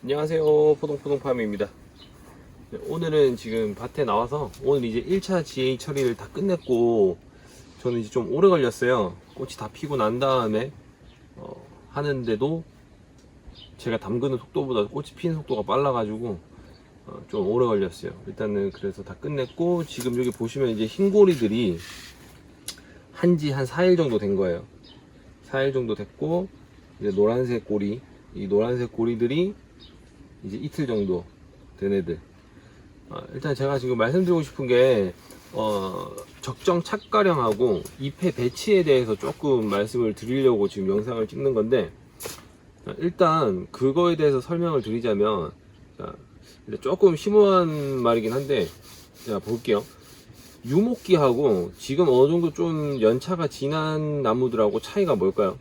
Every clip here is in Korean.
안녕하세요, 포동포동팜입니다. 오늘은 지금 밭에 나와서 오늘 이제 1차 GA 처리를 다 끝냈고, 저는 이제 좀 오래 걸렸어요. 꽃이 다 피고 난 다음에 하는데도 제가 담그는 속도보다 꽃이 피는 속도가 빨라가지고 좀 오래 걸렸어요. 일단은 그래서 다 끝냈고, 지금 여기 보시면 이제 흰고리들이 한지 한 4일 정도 된 거예요. 4일 정도 됐고, 이제 노란색 고리, 이 노란색 고리들이 이제 이틀 정도 된 애들. 일단 제가 지금 말씀드리고 싶은 게 적정 착가량하고 잎의 배치에 대해서 조금 말씀을 드리려고 지금 영상을 찍는 건데, 일단 그거에 대해서 설명을 드리자면, 조금 심오한 말이긴 한데 제가 볼게요. 유목기하고 지금 어느 정도 좀 연차가 지난 나무들하고 차이가 뭘까요?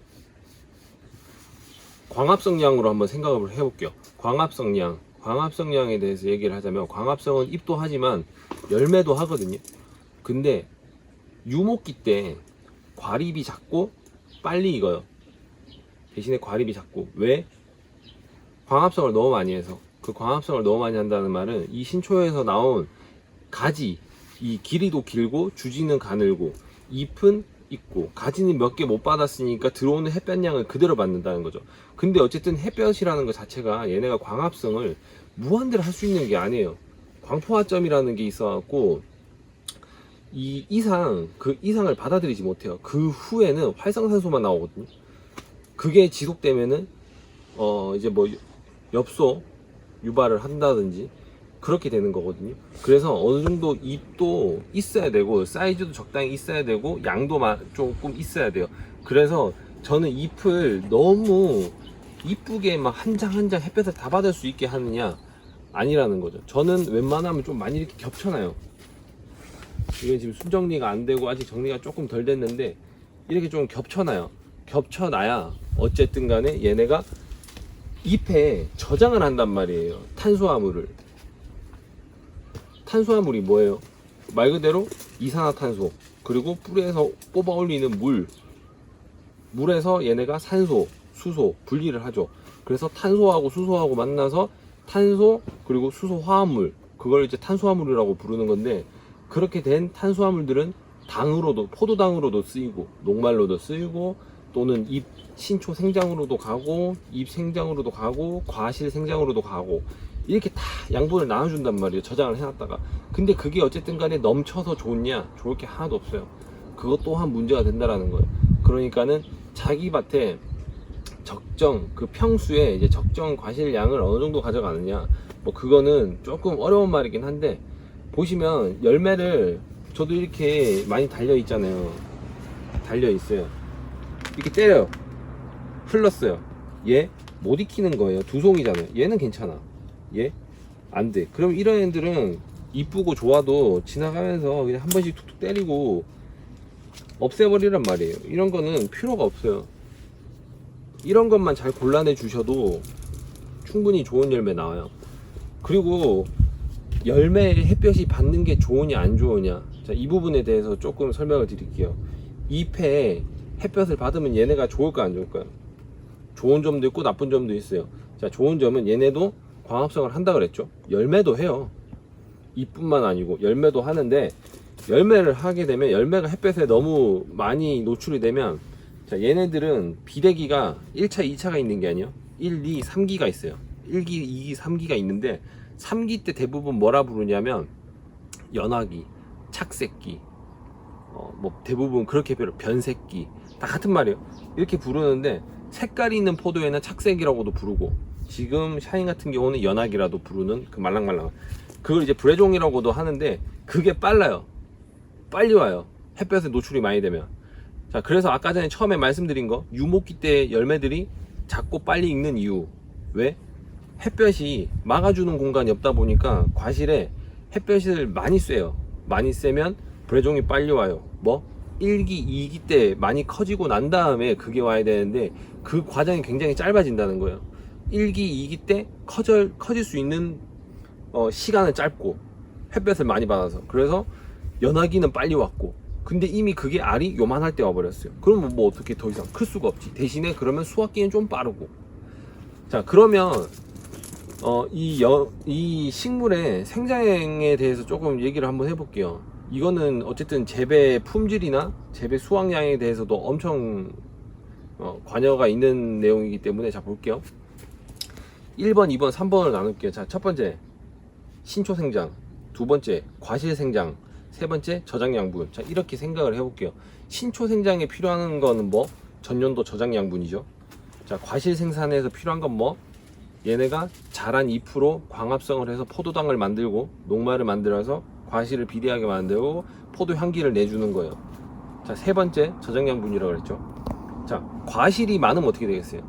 광합성량으로 한번 생각을 해볼게요. 광합성량에 대해서 얘기를 하자면, 광합성은 잎도 하지만 열매도 하거든요. 근데 유목기 때 과립이 작고 빨리 익어요. 대신에 과립이 작고, 왜? 광합성을 너무 많이 해서. 그 광합성을 너무 많이 한다는 말은 이 신초에서 나온 가지, 이 길이도 길고 주지는 가늘고 잎은 있고 가지는 몇 개 못 받았으니까 들어오는 햇볕량을 그대로 받는다는 거죠. 근데 어쨌든 햇볕이라는 것 자체가 얘네가 광합성을 무한대로 할 수 있는 게 아니에요. 광포화점이라는 게 있어갖고 그 이상을 받아들이지 못해요. 그 후에는 활성산소만 나오거든요. 그게 지속되면은 이제 뭐 엽소 유발을 한다든지 그렇게 되는 거거든요. 그래서 어느 정도 잎도 있어야 되고 사이즈도 적당히 있어야 되고 양도 조금 있어야 돼요. 그래서 저는 잎을 너무 이쁘게 막 한 장 한 장 햇볕을 다 받을 수 있게 하느냐, 아니라는 거죠. 저는 웬만하면 좀 많이 이렇게 겹쳐놔요. 이게 지금 순정리가 안 되고 아직 정리가 조금 덜 됐는데 이렇게 좀 겹쳐놔요. 겹쳐놔야 어쨌든 간에 얘네가 잎에 저장을 한단 말이에요. 탄수화물이 뭐예요? 말 그대로 이산화탄소, 그리고 뿌리에서 뽑아 올리는 물에서 얘네가 산소, 수소 분리를 하죠. 그래서 탄소하고 수소하고 만나서 탄소 그리고 수소 화합물, 그걸 이제 탄수화물이라고 부르는 건데, 그렇게 된 탄수화물들은 당으로도, 포도당으로도 쓰이고 녹말로도 쓰이고, 또는 잎 신초 생장으로도 가고 잎 생장으로도 가고 과실 생장으로도 가고, 이렇게 다 양분을 나눠준단 말이에요. 저장을 해놨다가. 근데 그게 어쨌든 간에 넘쳐서 좋냐? 좋을 게 하나도 없어요. 그것 또한 문제가 된다라는 거예요. 그러니까는 자기 밭에 적정, 그 평수에 이제 적정 과실량을 어느 정도 가져가느냐, 뭐 그거는 조금 어려운 말이긴 한데, 보시면 열매를 저도 이렇게 많이 달려 있잖아요. 달려 있어요. 이렇게 때려요. 흘렀어요. 얘 못 익히는 거예요. 두 송이잖아요. 얘는 괜찮아. 얘 안 돼. 그럼 이런 애들은 이쁘고 좋아도 지나가면서 그냥 한 번씩 툭툭 때리고 없애버리란 말이에요. 이런 거는 필요가 없어요. 이런 것만 잘 골라내 주셔도 충분히 좋은 열매 나와요. 그리고 열매에 햇볕이 받는 게 좋으냐 안 좋으냐, 자, 이 부분에 대해서 조금 설명을 드릴게요. 잎에 햇볕을 받으면 얘네가 좋을까 안 좋을까요? 좋은 점도 있고 나쁜 점도 있어요. 자, 좋은 점은 얘네도 광합성을 한다 그랬죠. 열매도 해요. 잎뿐만 아니고 열매도 하는데, 열매를 하게 되면 열매가 햇볕에 너무 많이 노출이 되면, 자, 얘네들은 비대기가 1차, 2차가 있는 게 아니에요. 1, 2, 3기가 있어요. 1기, 2기, 3기가 있는데, 3기 때 대부분 뭐라 부르냐면 연화기, 착색기, 뭐 대부분 그렇게 변색기, 다 같은 말이에요. 이렇게 부르는데, 색깔이 있는 포도에는 착색이라고도 부르고, 지금 샤인 같은 경우는 연화기라도 부르는 그 말랑말랑, 그걸 이제 브레종이라고도 하는데, 그게 빨라요. 빨리 와요. 햇볕에 노출이 많이 되면. 자, 그래서 아까 전에 처음에 말씀드린 거, 유목기 때 열매들이 작고 빨리 익는 이유. 왜? 햇볕이 막아주는 공간이 없다 보니까 과실에 햇볕을 많이 쐬요. 많이 쐬면 브레종이 빨리 와요. 뭐? 1기, 2기 때 많이 커지고 난 다음에 그게 와야 되는데, 그 과정이 굉장히 짧아진다는 거예요. 1기, 2기 때 커질 수 있는 시간은 짧고 햇볕을 많이 받아서. 그래서 연하기는 빨리 왔고, 근데 이미 그게 알이 요만할 때 와버렸어요. 그러면 뭐 어떻게 더 이상 클 수가 없지. 대신에 그러면 수확기는 좀 빠르고. 자, 그러면 이 식물의 생장에 대해서 조금 얘기를 한번 해볼게요. 이거는 어쨌든 재배 품질이나 재배 수확량에 대해서도 엄청 관여가 있는 내용이기 때문에 자 볼게요. 1번, 2번, 3번을 나눌게요. 자, 첫 번째 신초 생장, 두 번째 과실 생장, 세 번째 저장 양분. 자, 이렇게 생각을 해볼게요. 신초 생장에 필요한 거는 뭐 전년도 저장 양분이죠. 자, 과실 생산에서 필요한 건 뭐 얘네가 자란 잎으로 광합성을 해서 포도당을 만들고 녹말을 만들어서 과실을 비대하게 만들고 포도 향기를 내주는 거예요. 자, 세 번째 저장 양분이라고 그랬죠. 자, 과실이 많으면 어떻게 되겠어요?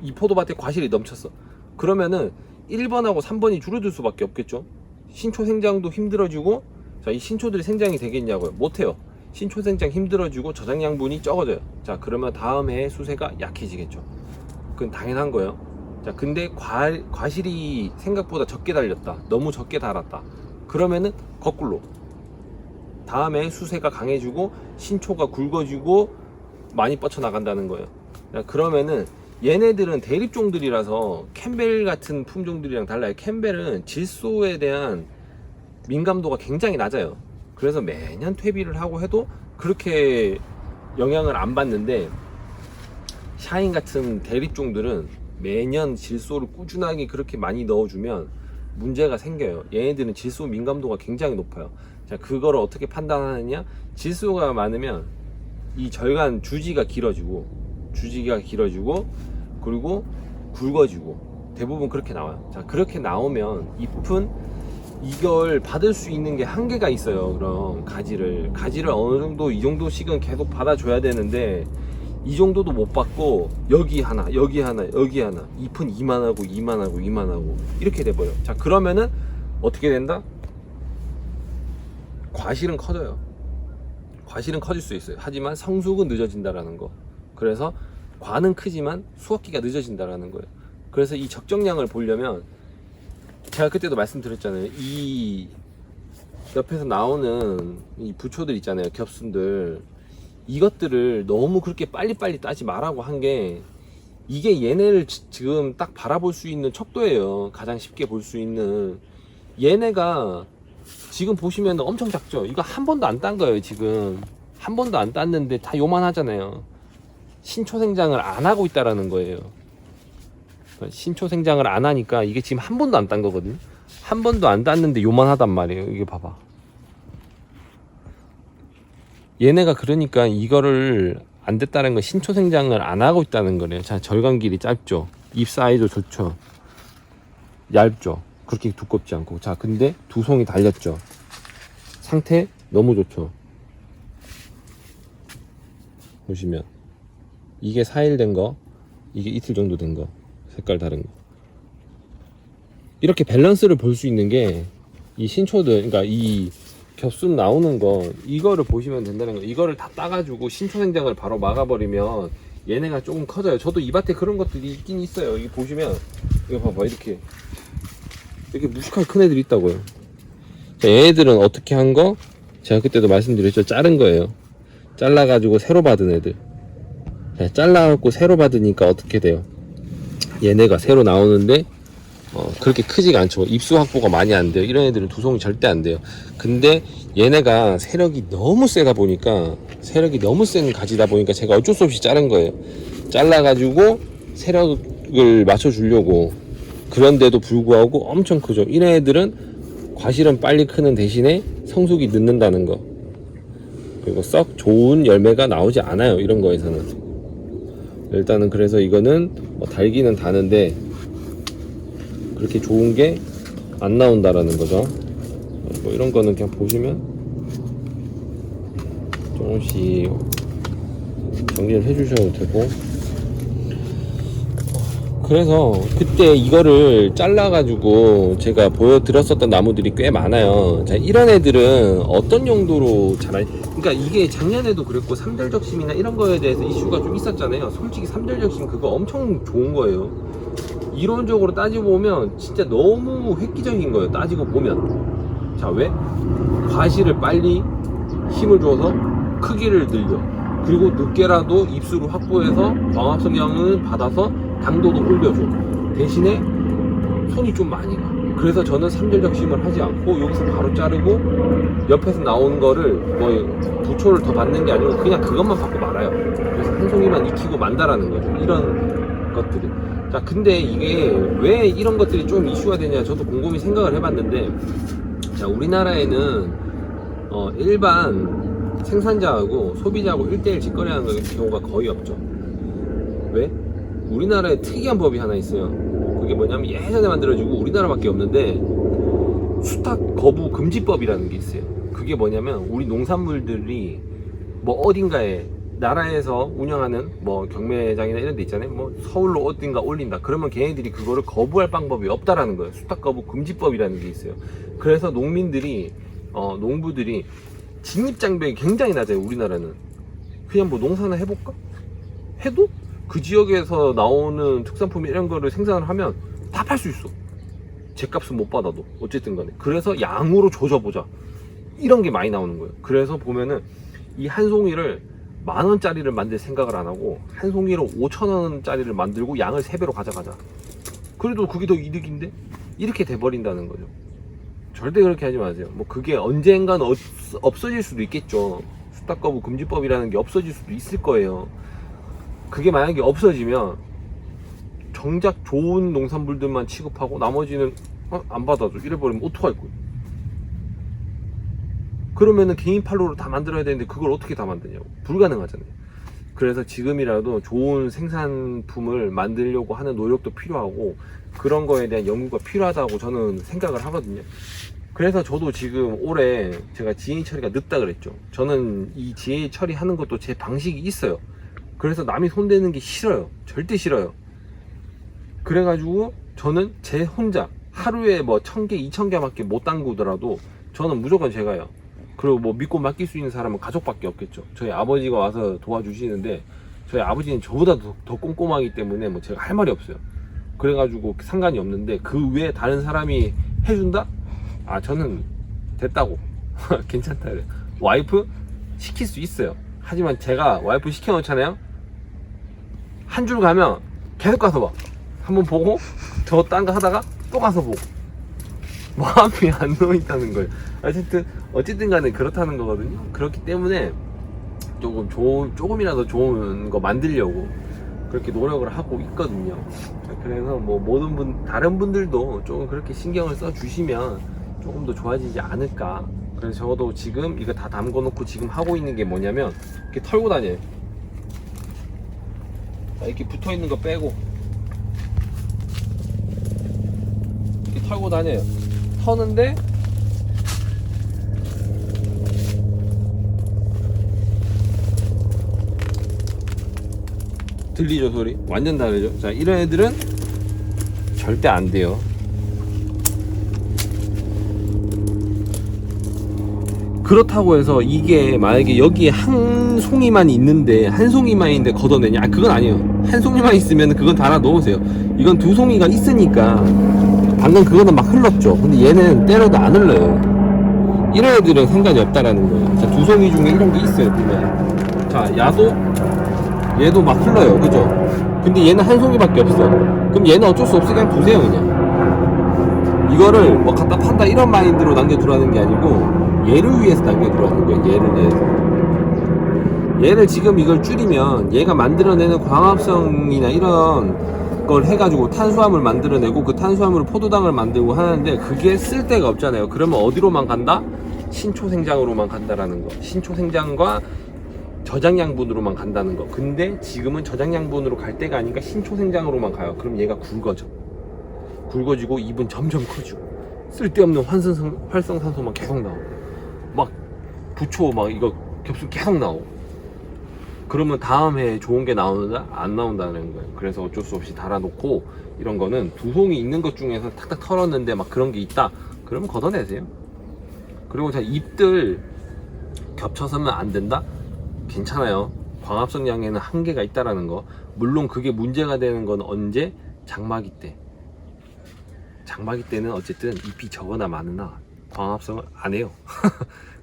이 포도밭에 과실이 넘쳤어. 그러면은 1번하고 3번이 줄어들 수밖에 없겠죠. 신초 생장도 힘들어지고, 자, 이 신초들이 생장이 되겠냐고요? 못해요. 신초 생장 힘들어지고 저장 양분이 적어져요. 자, 그러면 다음 해에 수세가 약해지겠죠. 그건 당연한 거예요. 자, 근데 과실이 생각보다 적게 달렸다. 너무 적게 달았다. 그러면은 거꾸로 다음에 수세가 강해지고 신초가 굵어지고 많이 뻗쳐나간다는 거예요. 자, 그러면은 얘네들은 대립종들이라서 캠벨 같은 품종들이랑 달라요. 캠벨은 질소에 대한 민감도가 굉장히 낮아요. 그래서 매년 퇴비를 하고 해도 그렇게 영향을 안 받는데, 샤인 같은 대립종들은 매년 질소를 꾸준하게 그렇게 많이 넣어주면 문제가 생겨요. 얘네들은 질소 민감도가 굉장히 높아요. 자, 그거를 어떻게 판단하느냐? 질소가 많으면 이 절간 주지가 길어지고 그리고 굵어지고 대부분 그렇게 나와요. 자, 그렇게 나오면 잎은 이걸 받을 수 있는 게 한계가 있어요. 그럼 가지를 어느 정도 이 정도씩은 계속 받아줘야 되는데 이 정도도 못 받고 여기 하나 잎은 이만하고 이렇게 돼버려. 자, 그러면은 어떻게 된다? 과실은 커져요. 과실은 커질 수 있어요. 하지만 성숙은 늦어진다라는 거. 그래서 과는 크지만 수확기가 늦어진다라는 거예요. 그래서 이 적정량을 보려면 제가 그때도 말씀드렸잖아요. 이 옆에서 나오는 이 부초들 있잖아요. 겹순들. 이것들을 너무 그렇게 빨리빨리 따지 말라고 한 게, 이게 얘네를 지금 딱 바라볼 수 있는 척도예요. 가장 쉽게 볼 수 있는. 얘네가 지금 보시면 엄청 작죠. 이거 한 번도 안 딴 거예요. 지금 한 번도 안 땄는데 다 요만하잖아요. 신초 생장을 안 하고 있다라는 거예요. 신초 생장을 안 하니까 이게 지금 한 번도 안 딴 거거든요. 한 번도 안 땄는데 요만하단 말이에요. 이게 봐봐. 얘네가 그러니까 이거를 안 됐다는 건 신초 생장을 안 하고 있다는 거래요. 자, 절간 길이 짧죠. 잎 사이도 좋죠. 얇죠. 그렇게 두껍지 않고. 자, 근데 두 송이 달렸죠. 상태 너무 좋죠. 보시면 이게 4일 된 거, 이게 이틀 정도 된 거, 색깔 다른 거. 이렇게 밸런스를 볼 수 있는 게 이 신초들, 그러니까 이 겹순 나오는 거, 이거를 보시면 된다는 거. 이거를 다 따가지고 신초 생장을 바로 막아버리면 얘네가 조금 커져요. 저도 이 밭에 그런 것들이 있긴 있어요. 이거 보시면, 이거 봐봐, 이렇게 무식하게 큰 애들이 있다고요. 자, 얘네들은 어떻게 한 거? 제가 그때도 말씀드렸죠. 자른 거예요. 잘라가지고 새로 받은 애들. 자, 잘라갖고 새로 받으니까 어떻게 돼요? 얘네가 새로 나오는데 그렇게 크지가 않죠. 입수 확보가 많이 안 돼요. 이런 애들은 두송이 절대 안 돼요. 근데 얘네가 세력이 너무 세다 보니까, 세력이 너무 센 가지다 보니까 제가 어쩔 수 없이 자른 거예요. 잘라가지고 세력을 맞춰주려고. 그런데도 불구하고 엄청 크죠. 이런 애들은 과실은 빨리 크는 대신에 성숙이 늦는다는 거. 그리고 썩 좋은 열매가 나오지 않아요. 이런 거에서는. 일단은 그래서 이거는 달기는 다는데 그렇게 좋은 게 안 나온다라는 거죠. 뭐 이런 거는 그냥 보시면 조금씩 정리를 해주셔도 되고. 그래서 그때 이거를 잘라가지고 제가 보여드렸었던 나무들이 꽤 많아요. 자, 이런 애들은 어떤 용도로 자라니? 그러니까 이게 작년에도 그랬고, 삼절적심이나 이런 거에 대해서 이슈가 좀 있었잖아요. 솔직히 삼절적심 그거 엄청 좋은 거예요. 이론적으로 따지고 보면 진짜 너무 획기적인 거예요. 따지고 보면. 자, 왜? 과실을 빨리 힘을 줘서 크기를 늘려. 그리고 늦게라도 입수를 확보해서 광합성량을 받아서 당도도 올려줘. 대신에 손이 좀 많이 가. 그래서 저는 3절 적심을 하지 않고 여기서 바로 자르고 옆에서 나온 거를 뭐 부초를 더 받는 게 아니고 그냥 그것만 받고 말아요. 그래서 한 송이만 익히고 만다라는 거죠. 이런 것들이. 자, 근데 이게 왜 이런 것들이 좀 이슈가 되냐, 저도 곰곰이 생각을 해봤는데, 자, 우리나라에는 일반 생산자하고 소비자하고 1대1 직거래하는 경우가 거의 없죠. 왜? 우리나라에 특이한 법이 하나 있어요. 그게 뭐냐면 예전에 만들어지고 우리나라밖에 없는데 수탁 거부 금지법이라는 게 있어요. 그게 뭐냐면 우리 농산물들이 뭐 어딘가에 나라에서 운영하는 뭐 경매장이나 이런 데 있잖아요. 뭐 서울로 어딘가 올린다. 그러면 걔네들이 그거를 거부할 방법이 없다라는 거예요. 수탁 거부 금지법이라는 게 있어요. 그래서 농민들이 농부들이 진입 장벽이 굉장히 낮아요. 우리나라는 그냥 뭐 농사나 해볼까? 해도 그 지역에서 나오는 특산품 이런 거를 생산을 하면 다 팔 수 있어. 제값은 못 받아도 어쨌든 간에. 그래서 양으로 조져보자, 이런 게 많이 나오는 거예요. 그래서 보면은 이 한 송이를 10,000원짜리를 만들 생각을 안 하고 한 송이로 5,000원짜리를 만들고 양을 3배로 가져가자. 그래도 그게 더 이득인데? 이렇게 돼버린다는 거죠. 절대 그렇게 하지 마세요. 뭐 그게 언젠간 없어질 수도 있겠죠. 수탁거부 금지법이라는 게 없어질 수도 있을 거예요. 그게 만약에 없어지면 정작 좋은 농산물들만 취급하고 나머지는 안 받아줘 이래버리면 어떡할 거예요? 그러면은 개인 팔로를 다 만들어야 되는데 그걸 어떻게 다 만드냐고. 불가능하잖아요. 그래서 지금이라도 좋은 생산품을 만들려고 하는 노력도 필요하고 그런 거에 대한 연구가 필요하다고 저는 생각을 하거든요. 그래서 저도 지금 올해 제가 GA 처리가 늦다 그랬죠. 저는 이 GA 처리하는 것도 제 방식이 있어요. 그래서 남이 손대는 게 싫어요. 절대 싫어요. 그래가지고 저는 제 혼자 하루에 뭐 1,000개, 2,000개밖에 못 담그더라도 저는 무조건 제가요. 그리고 뭐 믿고 맡길 수 있는 사람은 가족밖에 없겠죠. 저희 아버지가 와서 도와주시는데 저희 아버지는 저보다 더 꼼꼼하기 때문에 뭐 제가 할 말이 없어요. 그래가지고 상관이 없는데 그 외에 다른 사람이 해준다? 아, 저는 됐다고. 괜찮다 그래. 와이프 시킬 수 있어요. 하지만 제가 와이프 시켜놓잖아요. 한 줄 가면 계속 가서 봐. 한번 보고 저 딴 거 하다가 또 가서 보고 마음이 안 놓인다는 거예요. 어쨌든 간에 그렇다는 거거든요. 그렇기 때문에 조금이라도 좋은 거 만들려고 그렇게 노력을 하고 있거든요. 그래서 뭐 다른 분들도 조금 그렇게 신경을 써 주시면 조금 더 좋아지지 않을까. 그래서 저도 지금 이거 다 담궈 놓고 지금 하고 있는 게 뭐냐면 이렇게 털고 다녀요. 자, 이렇게 붙어 있는 거 빼고 이렇게 털고 다녀요. 터는데 들리죠 소리? 완전 다르죠? 자, 이런 애들은 절대 안 돼요. 그렇다고 해서 이게 만약에 여기에 한 송이만 있는데 한 송이만 있는데 걷어내냐? 아, 그건 아니에요. 한 송이만 있으면 그건 달아 넣으세요. 이건 두 송이가 있으니까 방금 그거는 막 흘렀죠. 근데 얘는 때려도 안 흘러요. 이런 애들은 상관이 없다라는 거예요. 자, 두 송이 중에 이런 게 있어요 보면. 자, 얘도 막 흘러요, 그죠? 근데 얘는 한 송이밖에 없어. 그럼 얘는 어쩔 수 없이 그냥 두세요. 그냥 이거를 뭐 갖다 판다 이런 마인드로 남겨두라는 게 아니고 얘를 위해서 남겨두라는 거예요. 얘를 위해서. 얘를 지금 이걸 줄이면 얘가 만들어내는 광합성이나 이런 걸 해가지고 탄수화물 만들어내고 그 탄수화물을 포도당을 만들고 하는데 그게 쓸데가 없잖아요. 그러면 어디로만 간다? 신초생장으로만 간다라는 거. 신초생장과 저장양분으로만 간다는 거. 근데 지금은 저장양분으로 갈 때가 아니니까 신초생장으로만 가요. 그럼 얘가 굵어지고 입은 점점 커지고 쓸데없는 활성산소만 계속 나오고 막 부초 막 이거 겹수 계속 나오고 그러면 다음 해에 좋은 게 나오는가? 안 나온다는 거예요. 그래서 어쩔 수 없이 달아놓고 이런 거는 두 송이 있는 것 중에서 탁탁 털었는데 막 그런 게 있다 그러면 걷어내세요. 그리고 자, 잎들 겹쳐서는 안 된다? 괜찮아요. 광합성 양에는 한계가 있다라는 거. 물론 그게 문제가 되는 건 언제? 장마기 때. 장마기 때는 어쨌든 잎이 적거나 많으나 광합성을 안 해요.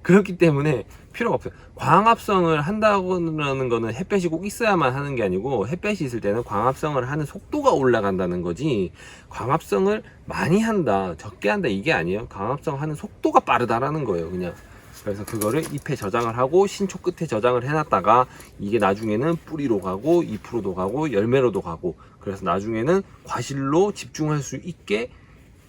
그렇기 때문에 필요가 없어요. 광합성을 한다는 거는 햇볕이 꼭 있어야만 하는 게 아니고, 햇볕이 있을 때는 광합성을 하는 속도가 올라간다는 거지, 광합성을 많이 한다, 적게 한다, 이게 아니에요. 광합성 하는 속도가 빠르다라는 거예요, 그냥. 그래서 그거를 잎에 저장을 하고 신초 끝에 저장을 해놨다가 이게 나중에는 뿌리로 가고 잎으로도 가고 열매로도 가고, 그래서 나중에는 과실로 집중할 수 있게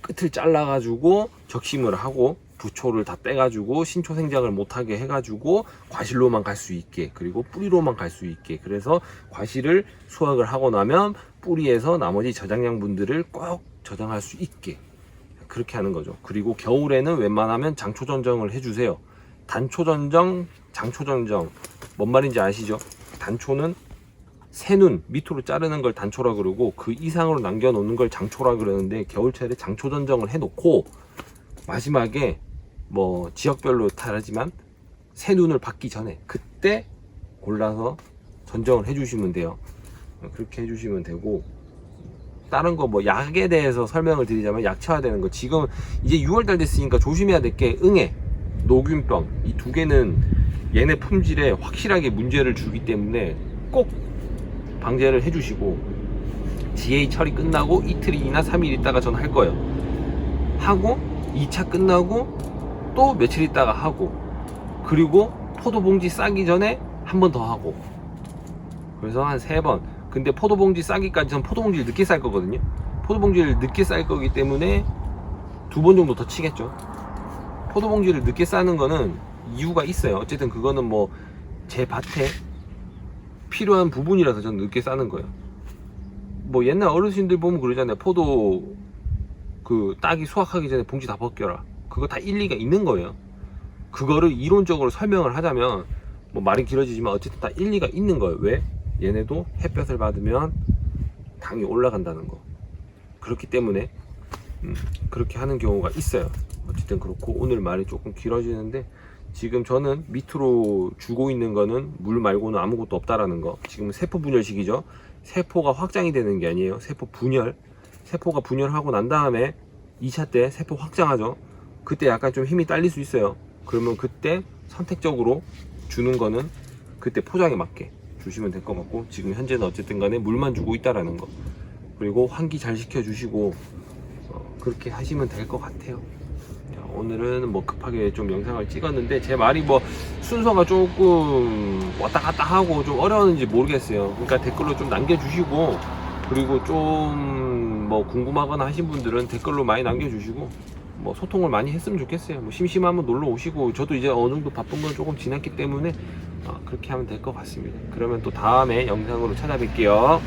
끝을 잘라가지고 적심을 하고 부초를 다 떼가지고 신초 생장을 못하게 해가지고 과실로만 갈 수 있게, 그리고 뿌리로만 갈 수 있게, 그래서 과실을 수확을 하고 나면 뿌리에서 나머지 저장량분들을 꼭 저장할 수 있게 그렇게 하는 거죠. 그리고 겨울에는 웬만하면 장초전정을 해주세요. 단초전정, 장초전정, 뭔 말인지 아시죠? 단초는 새눈 밑으로 자르는 걸 단초라 그러고 그 이상으로 남겨놓는 걸 장초라 그러는데, 겨울철에 장초전정을 해놓고 마지막에 뭐 지역별로 다르지만 새눈을 받기 전에 그때 골라서 전정을 해주시면 돼요. 그렇게 해주시면 되고, 다른 거 뭐 약에 대해서 설명을 드리자면, 약체화되는 거 지금 이제 6월달 됐으니까 조심해야 될 게 응애, 녹균병, 이 두 개는 얘네 품질에 확실하게 문제를 주기 때문에 꼭 방제를 해주시고, GA 처리 끝나고 이틀이나 3일 있다가 전 할 거예요. 하고 2차 끝나고 또 며칠 있다가 하고, 그리고 포도봉지 싸기 전에 한 번 더 하고, 그래서 한 3번. 근데 포도봉지 싸기까지 전 포도봉지를 늦게 쌀 거거든요. 포도봉지를 늦게 쌀 거기 때문에 2번 정도 더 치겠죠. 포도봉지를 늦게 싸는 거는 이유가 있어요. 어쨌든 그거는 뭐 제 밭에 필요한 부분이라서 저는 늦게 싸는 거예요. 뭐 옛날 어르신들 보면 그러잖아요. 포도 그 따기 수확하기 전에 봉지 다 벗겨라. 그거 다 일리가 있는 거예요. 그거를 이론적으로 설명을 하자면 뭐 말이 길어지지만 어쨌든 다 일리가 있는 거예요. 왜? 얘네도 햇볕을 받으면 당이 올라간다는 거. 그렇기 때문에 그렇게 하는 경우가 있어요. 어쨌든 그렇고, 오늘 말이 조금 길어지는데, 지금 저는 밑으로 주고 있는 거는 물 말고는 아무것도 없다라는 거. 지금 세포 분열 시기죠. 세포가 확장이 되는 게 아니에요. 세포 분열. 세포가 분열하고 난 다음에 2차 때 세포 확장하죠. 그때 약간 좀 힘이 딸릴 수 있어요. 그러면 그때 선택적으로 주는 거는 그때 포장에 맞게 주시면 될 것 같고, 지금 현재는 어쨌든 간에 물만 주고 있다라는 거. 그리고 환기 잘 시켜주시고 그렇게 하시면 될 것 같아요. 자, 오늘은 뭐 급하게 좀 영상을 찍었는데, 제 말이 뭐 순서가 조금 왔다 갔다 하고 좀 어려웠는지 모르겠어요. 그러니까 댓글로 좀 남겨주시고, 그리고 좀 뭐 궁금하거나 하신 분들은 댓글로 많이 남겨주시고, 뭐 소통을 많이 했으면 좋겠어요. 뭐 심심하면 놀러 오시고, 저도 이제 어느 정도 바쁜 건 조금 지났기 때문에 그렇게 하면 될 것 같습니다. 그러면 또 다음에 영상으로 찾아뵐게요.